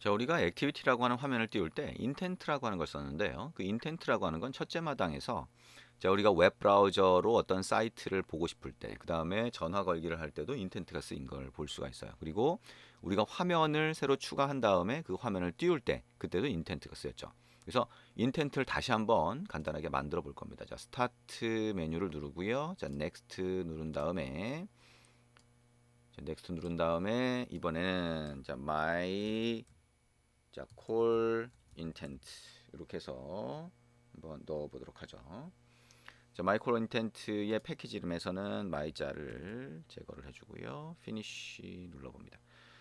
자, 우리가 액티비티라고 하는 화면을 띄울 때 인텐트라고 하는 걸 썼는데요. 그 인텐트라고 하는 건 첫째 마당에서 자, 우리가 웹 브라우저로 어떤 사이트를 보고 싶을 때, 그 다음에 전화 걸기를 할 때도 인텐트가 쓰인 걸 볼 수가 있어요. 그리고 우리가 화면을 새로 추가한 다음에 그 화면을 띄울 때, 그때도 인텐트가 쓰였죠. 그래서 인텐트를 다시 한번 간단하게 만들어 볼 겁니다. 자, 스타트 메뉴를 누르고요. 자, 넥스트 누른 다음에 넥스트 누른 다음에 이번에는 자, 자, 콜 인텐트 이렇게 해서 한번 넣어 보도록 하죠. 자, 마이콜 인텐트의 패키지 이름에서는 마이자를 제거를 해주고요. 피니쉬 눌러봅니다.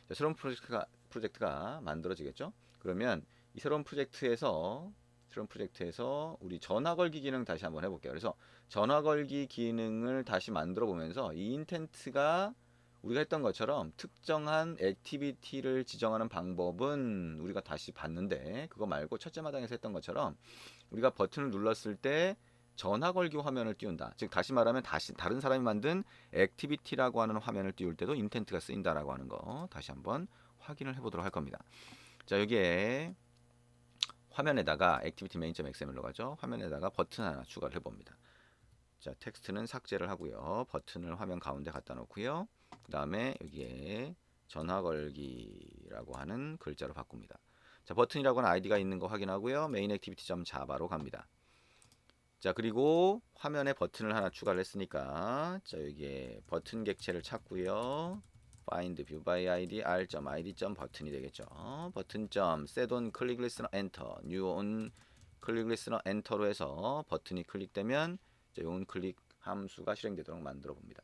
자, 새로운 프로젝트가 만들어지겠죠? 그러면 이 새로운 프로젝트에서 우리 전화 걸기 기능 다시 한번 해볼게요. 그래서 전화 걸기 기능을 다시 만들어 보면서 이 인텐트가 우리가 했던 것처럼 특정한 액티비티를 지정하는 방법은 우리가 다시 봤는데 그거 말고 첫째 마당에서 했던 것처럼 우리가 버튼을 눌렀을 때 전화 걸기 화면을 띄운다. 즉 다시 말하면 다시 다른 사람이 만든 액티비티라고 하는 화면을 띄울 때도 인텐트가 쓰인다라고 하는 거 다시 한번 확인을 해보도록 할 겁니다. 자, 여기에 화면에다가 액티비티 main.xml로 가죠. 화면에다가 버튼 하나 추가를 해봅니다. 자, 텍스트는 삭제를 하고요. 버튼을 화면 가운데 갖다 놓고요. 그 다음에 여기에 전화 걸기라고 하는 글자로 바꿉니다. 자, 버튼이라고 하는 아이디가 있는 거 확인하고요. main activity.java로 갑니다. 자, 그리고 화면에 버튼을 하나 추가를 했으니까 자, 여기에 버튼 객체를 찾고요. find view by id r.id. 버튼이 되겠죠. 버튼 set on click listener enter new on click listener enter로 해서 버튼이 클릭되면 자, 온 클릭 함수가 실행되도록 만들어 봅니다.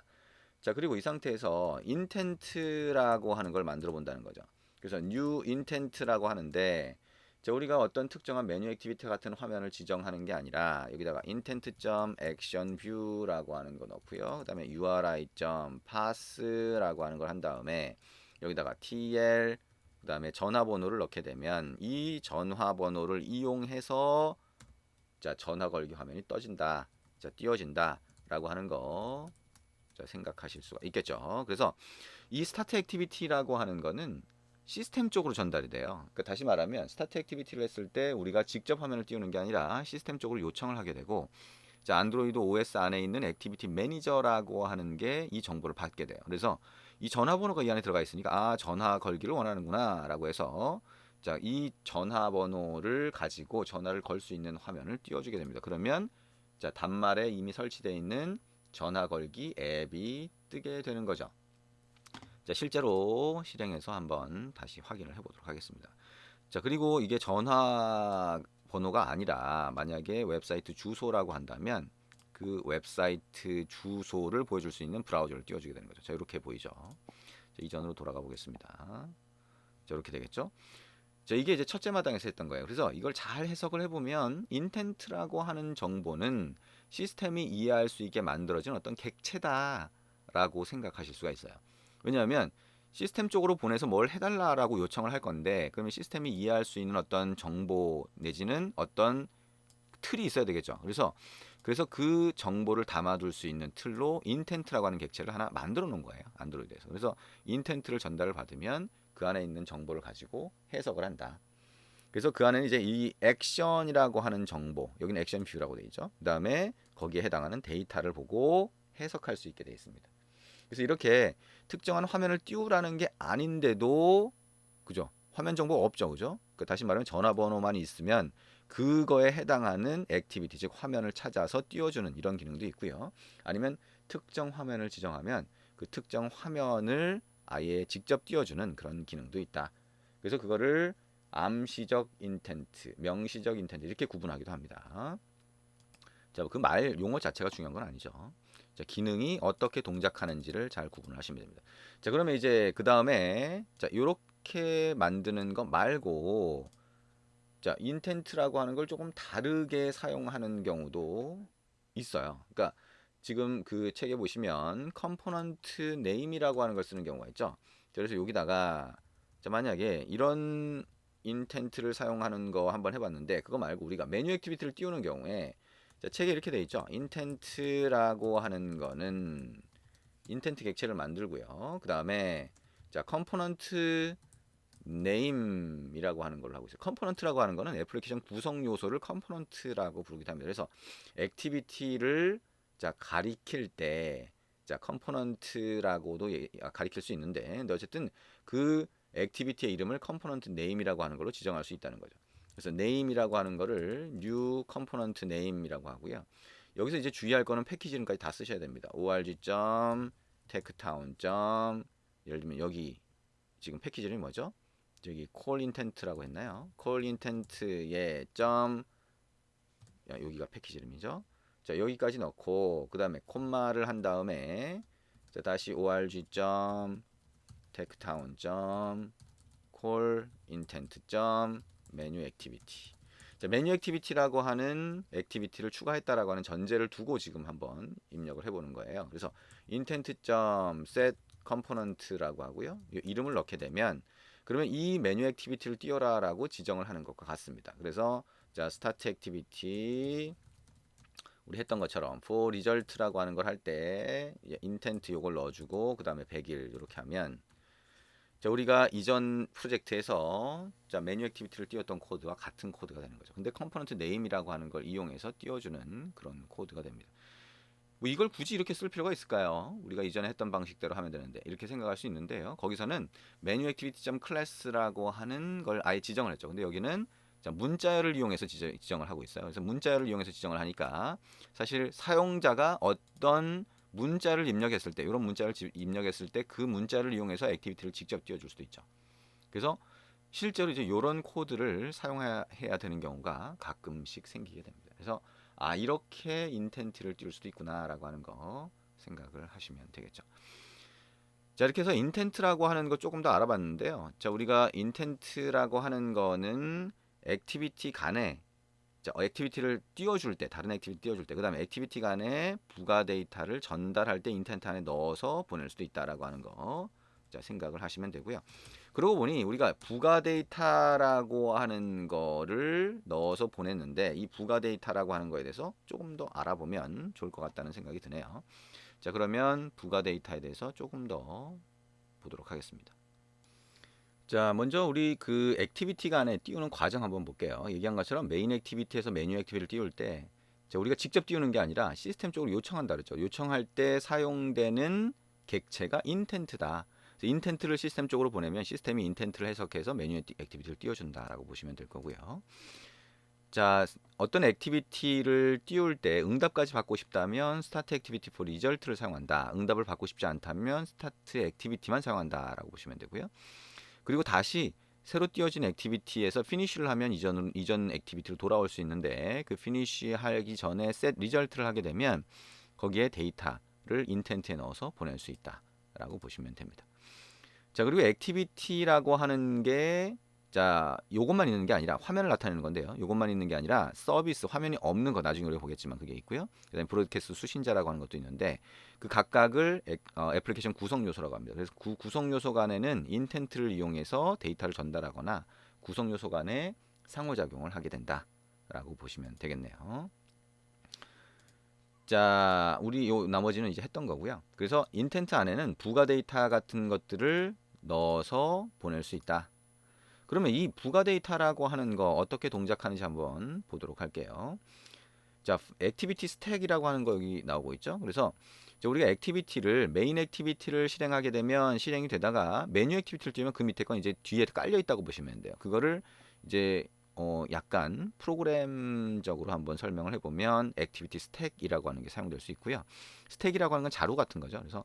자, 그리고 이 상태에서 intent라고 하는 걸 만들어 본다는 거죠. 그래서 new intent라고 하는데 자, 우리가 어떤 특정한 메뉴 액티비티 같은 화면을 지정하는 게 아니라 여기다가 intent.actionview라고 하는 거 넣고요. 그 다음에 uri.pass라고 하는 걸 한 다음에 여기다가 tl 그 다음에 전화번호를 넣게 되면 이 전화번호를 이용해서 자, 전화 걸기 화면이 떠진다. 자, 띄워진다. 라고 하는 거 자, 생각하실 수가 있겠죠. 그래서 이 스타트 액티비티라고 하는 거는 시스템 쪽으로 전달이 돼요. 그러니까 다시 말하면 스타트 액티비티를 했을 때 우리가 직접 화면을 띄우는 게 아니라 시스템 쪽으로 요청을 하게 되고 자, 안드로이드 OS 안에 있는 액티비티 매니저라고 하는 게 이 정보를 받게 돼요. 그래서 이 전화번호가 이 안에 들어가 있으니까 아, 전화 걸기를 원하는구나 라고 해서 자, 이 전화번호를 가지고 전화를 걸 수 있는 화면을 띄워주게 됩니다. 그러면 자, 단말에 이미 설치되어 있는 전화 걸기 앱이 뜨게 되는 거죠. 자, 실제로 실행해서 한번 다시 확인을 해보도록 하겠습니다. 자, 그리고 이게 전화 번호가 아니라 만약에 웹사이트 주소라고 한다면 그 웹사이트 주소를 보여줄 수 있는 브라우저를 띄워주게 되는 거죠. 자, 이렇게 보이죠. 자, 이전으로 돌아가 보겠습니다. 자, 이렇게 되겠죠. 자, 이게 이제 첫째 마당에서 했던 거예요. 그래서 이걸 잘 해석을 해보면 인텐트라고 하는 정보는 시스템이 이해할 수 있게 만들어진 어떤 객체다라고 생각하실 수가 있어요. 왜냐하면 시스템 쪽으로 보내서 뭘 해달라라고 요청을 할 건데 그러면 시스템이 이해할 수 있는 어떤 정보 내지는 어떤 틀이 있어야 되겠죠. 그래서 그 정보를 담아둘 수 있는 틀로 인텐트라고 하는 객체를 하나 만들어 놓은 거예요. 안드로이드에서. 그래서 인텐트를 전달을 받으면 그 안에 있는 정보를 가지고 해석을 한다. 그래서 그 안에는 이제 이 액션이라고 하는 정보, 여기는 액션 뷰라고 되어 있죠. 그다음에 거기에 해당하는 데이터를 보고 해석할 수 있게 되어 있습니다. 그래서 이렇게 특정한 화면을 띄우라는 게 아닌데도 그죠? 화면 정보 없죠, 그죠? 그러니까 다시 말하면 전화번호만 있으면 그거에 해당하는 액티비티, 즉 화면을 찾아서 띄워주는 이런 기능도 있고요. 아니면 특정 화면을 지정하면 그 특정 화면을 아예 직접 띄워주는 그런 기능도 있다. 그래서 그거를 암시적 인텐트, 명시적 인텐트 이렇게 구분하기도 합니다. 자, 그 말 용어 자체가 중요한 건 아니죠. 자, 기능이 어떻게 동작하는지를 잘 구분을 하시면 됩니다. 자, 그러면 이제 그 다음에 자, 요렇게 만드는 거 말고 자, 인텐트라고 하는 걸 조금 다르게 사용하는 경우도 있어요. 그러니까 지금 그 책에 보시면 컴포넌트 네임이라고 하는 걸 쓰는 경우가 있죠. 그래서 여기다가 자, 만약에 이런 인텐트를 사용하는 거 한번 해봤는데 그거 말고 우리가 메뉴 액티비티를 띄우는 경우에 자, 책에 이렇게 돼 있죠. 인텐트라고 하는 거는 인텐트 객체를 만들고요. 그 다음에 자, 컴포넌트 name이라고 하는 걸로 하고 있어요. 컴포넌트라고 하는 거는 애플리케이션 구성 요소를 컴포넌트라고 부르기도 합니다. 그래서 액티비티를 자 가리킬 때 자 컴포넌트라고도 가리킬 수 있는데 근데 어쨌든 그 액티비티의 이름을 컴포넌트 네임이라고 하는 걸로 지정할 수 있다는 거죠. 그래서 name이라고 하는 거를 new component name이라고 하고요. 여기서 이제 주의할 거는 패키지 이름까지 다 쓰셔야 됩니다. org.techtown. 예를 들면 여기 지금 패키지 이름이 뭐죠? 저기 call intent라고 했나요? call intent에 여기가 패키지 이름이죠. 자 여기까지 넣고 그 다음에 콤마를 한 다음에 자 다시 org.techtown. call intent. menu activity. 자, 메뉴 액티비티라고 하는 액티비티를 추가했다라고 하는 전제를 두고 지금 한번 입력을 해보는 거예요. 그래서 intent.set component라고 하고요. 이 이름을 넣게 되면 그러면 이 메뉴 액티비티를 띄워라라고 지정을 하는 것과 같습니다. 그래서 자 start activity 우리 했던 것처럼 for result라고 하는 걸 할 때 intent 요걸 넣어주고 그 다음에 100일 이렇게 하면 자, 우리가 이전 프로젝트에서 자, 메뉴 액티비티를 띄웠던 코드와 같은 코드가 되는 거죠. 근데 컴포넌트 네임이라고 하는 걸 이용해서 띄워주는 그런 코드가 됩니다. 뭐 이걸 굳이 이렇게 쓸 필요가 있을까요? 우리가 이전에 했던 방식대로 하면 되는데 이렇게 생각할 수 있는데요. 거기서는 메뉴 액티비티 클래스라고 하는 걸 아예 지정을 했죠. 근데 여기는 자, 문자열을 이용해서 지정을 하고 있어요. 그래서 문자열을 이용해서 지정을 하니까 사실 사용자가 어떤 문자를 입력했을 때 이런 문자를 입력했을 때 그 문자를 이용해서 액티비티를 직접 띄워줄 수도 있죠. 그래서 실제로 이제 이런 코드를 사용해야 되는 경우가 가끔씩 생기게 됩니다. 그래서 아 이렇게 인텐트를 띄울 수도 있구나라고 하는 거 생각을 하시면 되겠죠. 자 이렇게 해서 인텐트라고 하는 거 조금 더 알아봤는데요. 자 우리가 인텐트라고 하는 거는 액티비티 간에 자, 액티비티를 띄워줄 때, 다른 액티비티 띄워줄 때, 그 다음에 액티비티 간에 부가 데이터를 전달할 때 인텐트 안에 넣어서 보낼 수도 있다라고 하는 거, 자, 생각을 하시면 되고요. 그러고 보니 우리가 부가 데이터라고 하는 거를 넣어서 보냈는데, 이 부가 데이터라고 하는 거에 대해서 조금 더 알아보면 좋을 것 같다는 생각이 드네요. 자, 그러면 부가 데이터에 대해서 조금 더 보도록 하겠습니다. 자, 먼저 우리 그 액티비티 간에 띄우는 과정 한번 볼게요. 얘기한 것처럼 메인 액티비티에서 메뉴 액티비티를 띄울 때 자, 우리가 직접 띄우는 게 아니라 시스템 쪽으로 요청한다 그랬죠. 요청할 때 사용되는 객체가 인텐트다. 인텐트를 시스템 쪽으로 보내면 시스템이 인텐트를 해석해서 메뉴 액티비티를 띄워준다라고 보시면 될 거고요. 자, 어떤 액티비티를 띄울 때 응답까지 받고 싶다면 스타트 액티비티 for result를 사용한다. 응답을 받고 싶지 않다면 스타트 액티비티만 사용한다라고 보시면 되고요. 그리고 다시 새로 띄워진 액티비티에서 피니쉬를 하면 이전 액티비티로 돌아올 수 있는데 그 피니쉬 하기 전에 set result를 하게 되면 거기에 데이터를 인텐트에 넣어서 보낼 수 있다라고 보시면 됩니다. 자 그리고 액티비티라고 하는 게 자 요것만 있는 게 아니라 화면을 나타내는 건데요. 요것만 있는 게 아니라 서비스 화면이 없는 거 나중에 우리가 보겠지만 그게 있고요. 그다음에 브로드캐스트 수신자라고 하는 것도 있는데 그 각각을 애플리케이션 구성 요소라고 합니다. 그래서 구성 요소 간에는 인텐트를 이용해서 데이터를 전달하거나 구성 요소 간에 상호작용을 하게 된다라고 보시면 되겠네요. 자, 우리 요 나머지는 이제 했던 거고요. 그래서 인텐트 안에는 부가 데이터 같은 것들을 넣어서 보낼 수 있다. 그러면 이 부가 데이터라고 하는 거 어떻게 동작하는지 한번 보도록 할게요. 자, 액티비티 스택이라고 하는 거 여기 나오고 있죠. 그래서 우리가 액티비티를 메인 액티비티를 실행하게 되면 실행이 되다가 메뉴 액티비티를 띄우면 그 밑에 건 이제 뒤에 깔려 있다고 보시면 돼요. 그거를 이제 약간 프로그램적으로 한번 설명을 해보면 액티비티 스택이라고 하는 게 사용될 수 있고요. 스택이라고 하는 건 자루 같은 거죠. 그래서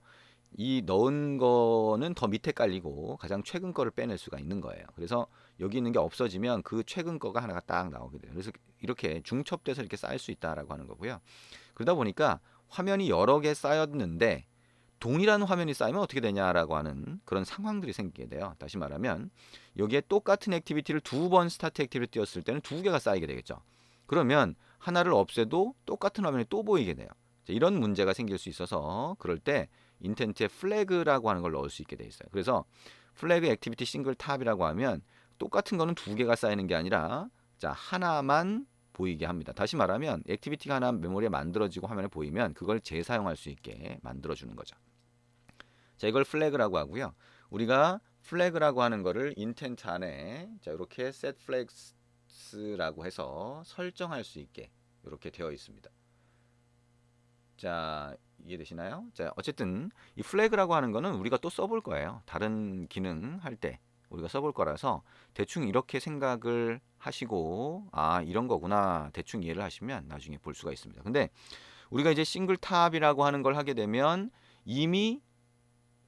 이 넣은 거는 더 밑에 깔리고 가장 최근 거를 빼낼 수가 있는 거예요. 그래서 여기 있는 게 없어지면 그 최근 거가 하나가 딱 나오게 돼요. 그래서 이렇게 중첩돼서 이렇게 쌓일 수 있다라고 하는 거고요. 그러다 보니까 화면이 여러 개 쌓였는데 동일한 화면이 쌓이면 어떻게 되냐라고 하는 그런 상황들이 생기게 돼요. 다시 말하면 여기에 똑같은 액티비티를 두 번 스타트 액티비티 띄웠을 때는 두 개가 쌓이게 되겠죠. 그러면 하나를 없애도 똑같은 화면이 또 보이게 돼요. 이런 문제가 생길 수 있어서 그럴 때 인텐트에 플래그라고 하는 걸 넣을 수 있게 돼 있어요. 그래서 플래그 액티비티 싱글 탑이라고 하면 똑같은 거는 두 개가 쌓이는 게 아니라 자 하나만 보이게 합니다. 다시 말하면 액티비티가 하나 메모리에 만들어지고 화면에 보이면 그걸 재사용할 수 있게 만들어주는 거죠. 자 이걸 플래그라고 하고요. 우리가 플래그라고 하는 거를 인텐트 안에 자 이렇게 set flags라고 해서 설정할 수 있게 이렇게 되어 있습니다. 자, 이해되시나요? 자, 어쨌든 이 플래그라고 하는 거는 우리가 또 써볼 거예요. 다른 기능 할 때 우리가 써볼 거라서 대충 이렇게 생각을 하시고 아 이런 거구나 대충 이해를 하시면 나중에 볼 수가 있습니다. 근데 우리가 이제 싱글 탑이라고 하는 걸 하게 되면 이미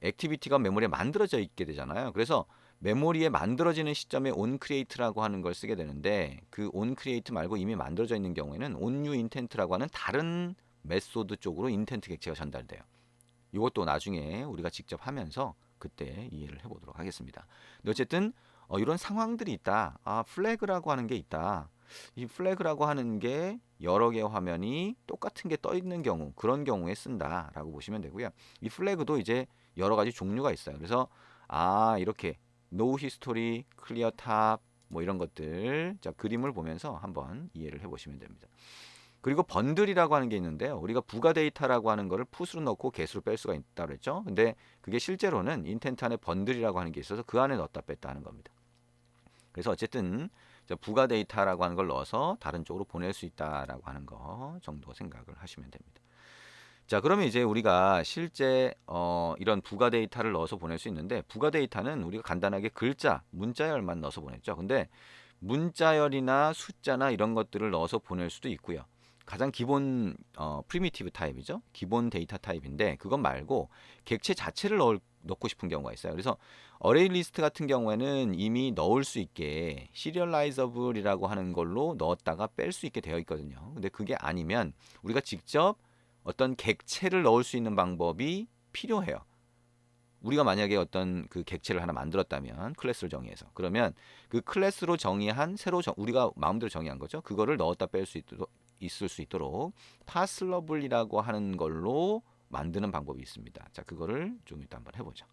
액티비티가 메모리에 만들어져 있게 되잖아요. 그래서 메모리에 만들어지는 시점에 onCreate라고 하는 걸 쓰게 되는데 그 onCreate 말고 이미 만들어져 있는 경우에는 onNewIntent라고 하는 다른 메소드 쪽으로 인텐트 객체가 전달돼요. 이것도 나중에 우리가 직접 하면서 그때 이해를 해보도록 하겠습니다. 근데 어쨌든 이런 상황들이 있다. 아 플래그라고 하는 게 있다. 이 플래그라고 하는 게 여러 개의 화면이 똑같은 게 떠 있는 경우 그런 경우에 쓴다라고 보시면 되고요. 이 플래그도 이제 여러 가지 종류가 있어요. 그래서 아 이렇게 No History, Clear Top 뭐 이런 것들 자 그림을 보면서 한번 이해를 해보시면 됩니다. 그리고 번들이라고 하는 게 있는데요. 우리가 부가 데이터라고 하는 거를 풋으로 넣고 get으로 뺄 수가 있다고 그랬죠. 근데 그게 실제로는 인텐트 안에 번들이라고 하는 게 있어서 그 안에 넣었다 뺐다 하는 겁니다. 그래서 어쨌든 부가 데이터라고 하는 걸 넣어서 다른 쪽으로 보낼 수 있다라고 하는 거 정도 생각을 하시면 됩니다. 자, 그러면 이제 우리가 실제 이런 부가 데이터를 넣어서 보낼 수 있는데 부가 데이터는 우리가 간단하게 글자, 문자열만 넣어서 보냈죠. 근데 문자열이나 숫자나 이런 것들을 넣어서 보낼 수도 있고요. 가장 기본 프리미티브 타입이죠. 기본 데이터 타입인데 그것 말고 객체 자체를 넣고 싶은 경우가 있어요. 그래서 어레이 리스트 같은 경우에는 이미 넣을 수 있게 시리얼라이저블이라고 하는 걸로 넣었다가 뺄 수 있게 되어 있거든요. 근데 그게 아니면 우리가 직접 어떤 객체를 넣을 수 있는 방법이 필요해요. 우리가 만약에 어떤 그 객체를 하나 만들었다면 클래스를 정의해서 그러면 그 클래스로 정의한 우리가 마음대로 정의한 거죠. 그거를 넣었다 뺄 수 있을 수 있도록 파슬러블이라고 하는 걸로 만드는 방법이 있습니다. 자, 그거를 좀 이따 한번 해보죠.